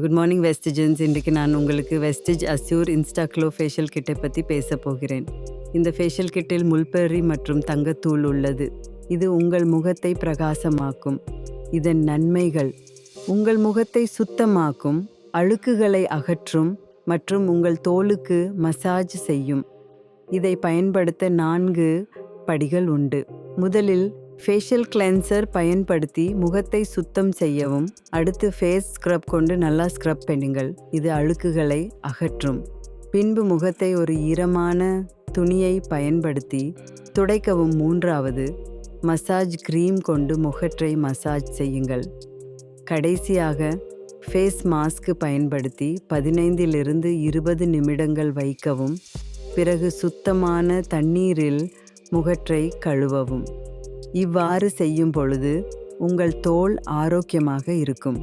Good morning வெஸ்டிஜன்ஸ். இன்றைக்கு நான் உங்களுக்கு வெஸ்டிஜ் அஸ்யூர் இன்ஸ்டாக்ளோ ஃபேஷியல் கிட்டை பற்றி பேச போகிறேன். இந்த ஃபேஷியல் கிட்டில் முல்பெர்ரி மற்றும் தங்கத்தூள் உள்ளது. இது உங்கள் முகத்தை பிரகாசமாக்கும். இதன் நன்மைகள்: உங்கள் முகத்தை சுத்தமாக்கும், அழுக்குகளை அகற்றும் மற்றும் உங்கள் தோலுக்கு மசாஜ் செய்யும். இதை பயன்படுத்த 4 படிகள் உண்டு. முதலில் ஃபேஷியல் கிளென்சர் பயன்படுத்தி முகத்தை சுத்தம் செய்யவும். அடுத்து ஃபேஸ் ஸ்க்ரப் கொண்டு நல்லா ஸ்க்ரப் பண்ணுங்கள். இது அழுக்குகளை அகற்றும். பின்பு முகத்தை ஒரு ஈரமான துணியை பயன்படுத்தி துடைக்கவும். மூன்றாவது, மசாஜ் க்ரீம் கொண்டு முகத்தை மசாஜ் செய்யுங்கள். கடைசியாக ஃபேஸ் மாஸ்க் பயன்படுத்தி 15 to 20 நிமிடங்கள் வைக்கவும். பிறகு சுத்தமான தண்ணீரில் முகத்தை கழுவவும். இவ்வாறு செய்யும் பொழுது உங்கள் தோல் ஆரோக்கியமாக இருக்கும்.